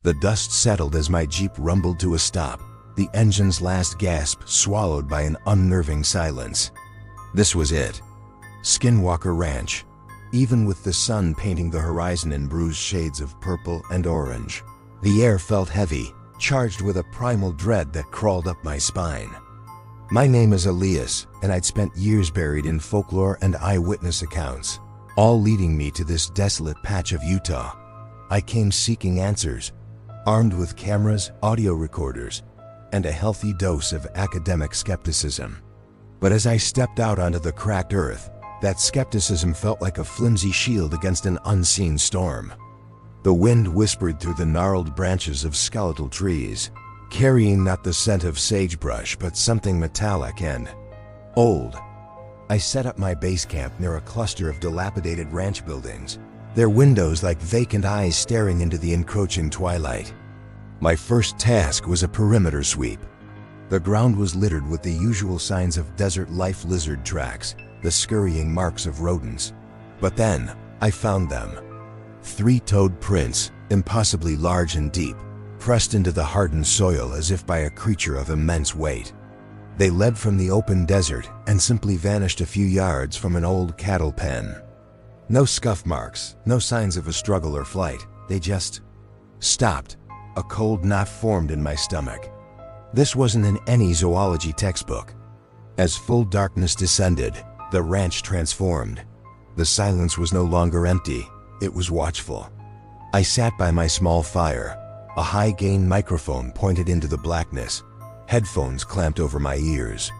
The dust settled as my Jeep rumbled to a stop, the engine's last gasp swallowed by an unnerving silence. This was it. Skinwalker Ranch, even with the sun painting the horizon in bruised shades of purple and orange. The air felt heavy, charged with a primal dread that crawled up my spine. My name is Elias, and I'd spent years buried in folklore and eyewitness accounts, all leading me to this desolate patch of Utah. I came seeking answers, armed with cameras, audio recorders, and a healthy dose of academic skepticism. But as I stepped out onto the cracked earth, that skepticism felt like a flimsy shield against an unseen storm. The wind whispered through the gnarled branches of skeletal trees, carrying not the scent of sagebrush but something metallic and old. I set up my base camp near a cluster of dilapidated ranch buildings, their windows like vacant eyes staring into the encroaching twilight. My first task was a perimeter sweep. The ground was littered with the usual signs of desert life: lizard tracks, the scurrying marks of rodents. But then, I found them. 3-toed prints, impossibly large and deep, pressed into the hardened soil as if by a creature of immense weight. They led from the open desert and simply vanished a few yards from an old cattle pen. No scuff marks, no signs of a struggle or flight. They just stopped. A cold knot formed in my stomach. This wasn't in any zoology textbook. As full darkness descended, the ranch transformed. The silence was no longer empty, it was watchful. I sat by my small fire, a high-gain microphone pointed into the blackness, headphones clamped over my ears.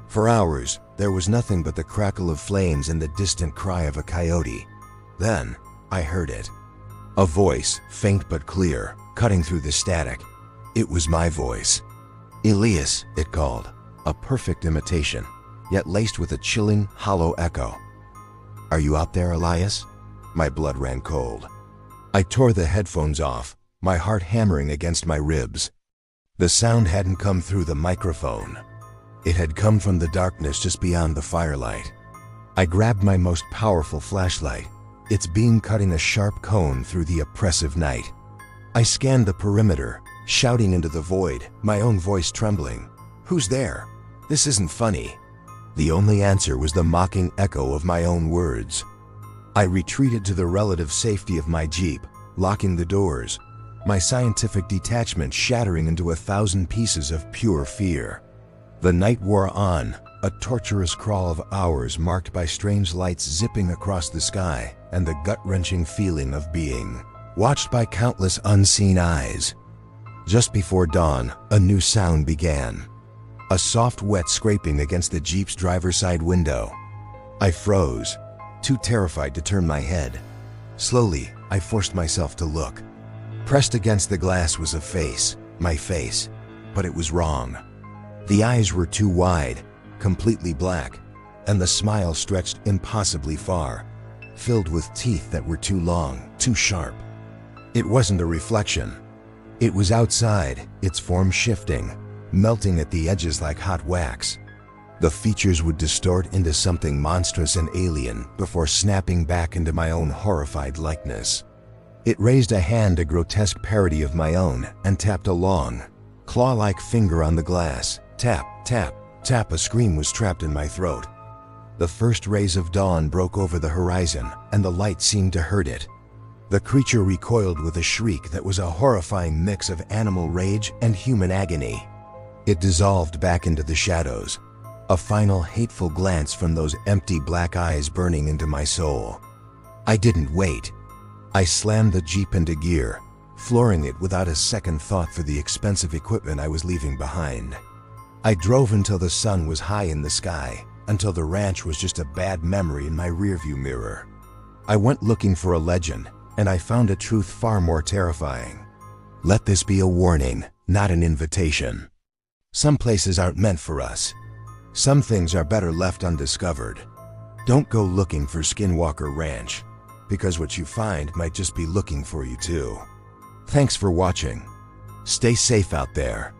For hours, there was nothing but the crackle of flames and the distant cry of a coyote. Then, I heard it. A voice, faint but clear, cutting through the static. It was my voice. Elias, it called, a perfect imitation, yet laced with a chilling, hollow echo. Are you out there, Elias? My blood ran cold. I tore the headphones off, my heart hammering against my ribs. The sound hadn't come through the microphone. It had come from the darkness just beyond the firelight. I grabbed my most powerful flashlight, its beam cutting a sharp cone through the oppressive night. I scanned the perimeter, shouting into the void, my own voice trembling. Who's there? This isn't funny. The only answer was the mocking echo of my own words. I retreated to the relative safety of my Jeep, locking the doors, my scientific detachment shattering into 1,000 pieces of pure fear. The night wore on, a torturous crawl of hours marked by strange lights zipping across the sky and the gut-wrenching feeling of being watched by countless unseen eyes. Just before dawn, a new sound began. A soft, wet scraping against the Jeep's driver's side window. I froze, too terrified to turn my head. Slowly, I forced myself to look. Pressed against the glass was a face, my face, but it was wrong. The eyes were too wide, completely black, and the smile stretched impossibly far, filled with teeth that were too long, too sharp. It wasn't a reflection. It was outside, its form shifting, melting at the edges like hot wax. The features would distort into something monstrous and alien before snapping back into my own horrified likeness. It raised a hand, a grotesque parody of my own, and tapped a long, claw-like finger on the glass. Tap, tap, tap. A scream was trapped in my throat. The first rays of dawn broke over the horizon, and the light seemed to hurt it. The creature recoiled with a shriek that was a horrifying mix of animal rage and human agony. It dissolved back into the shadows, a final hateful glance from those empty black eyes burning into my soul. I didn't wait. I slammed the Jeep into gear, flooring it without a second thought for the expensive equipment I was leaving behind. I drove until the sun was high in the sky, until the ranch was just a bad memory in my rearview mirror. I went looking for a legend, and I found a truth far more terrifying. Let this be a warning, not an invitation. Some places aren't meant for us. Some things are better left undiscovered. Don't go looking for Skinwalker Ranch, because what you find might just be looking for you too. Thanks for watching. Stay safe out there.